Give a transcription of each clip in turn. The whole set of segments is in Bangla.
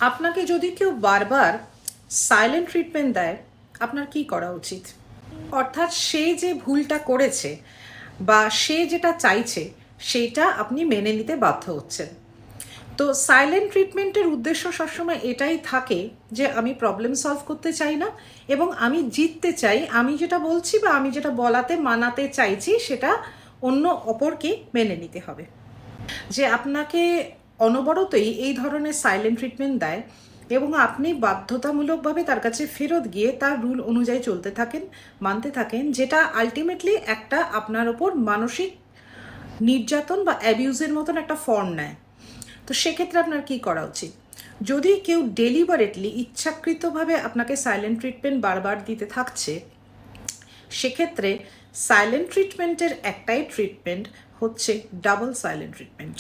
আপনাকে যদি কেউ বারবার সাইলেন্ট ট্রিটমেন্ট দেয়, আপনার কি করা উচিত? অর্থাৎ সে যে ভুলটা করেছে বা সে যেটা চাইছে সেটা আপনি মেনে নিতে বাধ্য হচ্ছেন। তো সাইলেন্ট ট্রিটমেন্টের উদ্দেশ্য সবসময় এটাই থাকে যে আমি প্রবলেম সলভ করতে চাই না এবং আমি জিততে চাই। আমি যেটা বলছি বা আমি যেটা বলাতে মানাতে চাইছি সেটা অন্য অপরকে মেনে নিতে হবে। যে আপনাকে অনবরতই এই ধরনের সাইলেন্ট ট্রিটমেন্ট দেয় এবং আপনি বাধ্যতামূলকভাবে তার কাছে ফেরত গিয়ে তার রুল অনুযায়ী চলতে থাকেন, মানতে থাকেন, যেটা আলটিমেটলি একটা আপনার ওপর মানসিক নির্যাতন বা অ্যাবিউজের মতন একটা ফর্ম নেয়। তো সেক্ষেত্রে আপনার কি করা উচিত? যদি কেউ ডেলিবারেটলি ইচ্ছাকৃতভাবে আপনাকে সাইলেন্ট ট্রিটমেন্ট বারবার দিতে থাকছে, সেক্ষেত্রে সাইলেন্ট ট্রিটমেন্টের একটাই ট্রিটমেন্ট হচ্ছে ডাবল সাইলেন্ট ট্রিটমেন্ট।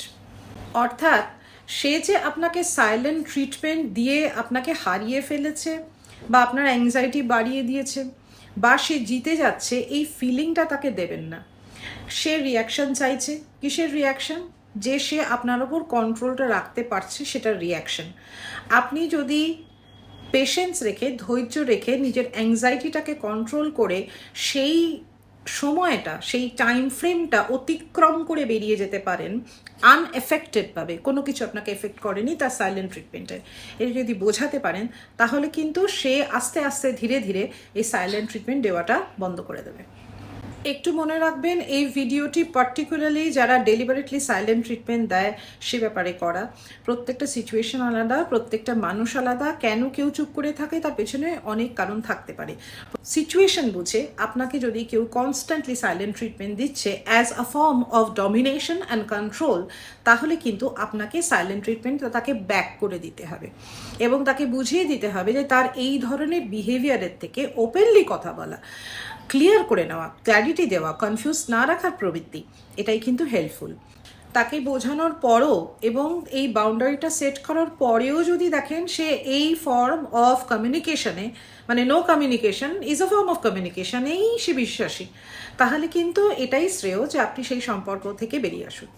অর্থাৎ সে যে আপনাকে সাইলেন্ট ট্রিটমেন্ট দিয়ে আপনাকে হারিয়ে ফেলেছে বা আপনার অ্যাংজাইটি বাড়িয়ে দিয়েছে বা সে জিতে যাচ্ছে, এই ফিলিংটা তাকে দেবেন না। সে রিয়াকশন চাইছে। কিসের রিয়াকশন? যে সে আপনার ওপর কন্ট্রোলটা রাখতে পারছে, সেটার রিয়াকশন। আপনি যদি পেশেন্স রেখে, ধৈর্য রেখে নিজের অ্যাংজাইটিটাকে কন্ট্রোল করে সেই সময়টা, সেই টাইম ফ্রেমটা অতিক্রম করে বেরিয়ে যেতে পারেন আনএফেক্টেডভাবে, কোনো কিছু আপনাকে এফেক্ট করেনি তার সাইলেন্ট ট্রিটমেন্টে, এটা যদি বোঝাতে পারেন, তাহলে কিন্তু সে আস্তে আস্তে ধীরে ধীরে এই সাইলেন্ট ট্রিটমেন্ট দেওয়াটা বন্ধ করে দেবে। একটু মনে রাখবেন, এই ভিডিওটি পার্টিকুলারলি যারা ডেলিবারেটলি সাইলেন্ট ট্রিটমেন্ট দেয় সে ব্যাপারে করা। প্রত্যেকটা সিচুয়েশন আলাদা, প্রত্যেকটা মানুষ আলাদা। কেন কেউ চুপ করে থাকে তার পেছনে অনেক কারণ থাকতে পারে। সিচুয়েশন বুঝে আপনাকে যদি কেউ কনস্ট্যান্টলি সাইলেন্ট ট্রিটমেন্ট দিচ্ছে as a form of domination and control, তাহলে কিন্তু আপনাকে সাইলেন্ট ট্রিটমেন্ট তাকে ব্যাক করে দিতে হবে এবং তাকে বুঝিয়ে দিতে হবে যে তার এই ধরনের বিহেভিয়ারের থেকে ওপেনলি কথা বলা, ক্লিয়ার করে নেওয়া, ক্ল্যারিটি দেওয়া, কনফিউজ না রাখার প্রবৃত্তি, এটাই কিন্তু হেল্পফুল। তাকে বোঝানোর পরও এবং এই বাউন্ডারিটা সেট করার পরেও যদি দেখেন সে এই ফর্ম অফ কমিউনিকেশনে, মানে no communication is a form of কমিউনিকেশনেই সে বিশ্বাসী, তাহলে কিন্তু এটাই শ্রেয় যে আপনি সেই সম্পর্ক থেকে বেরিয়ে আসুন।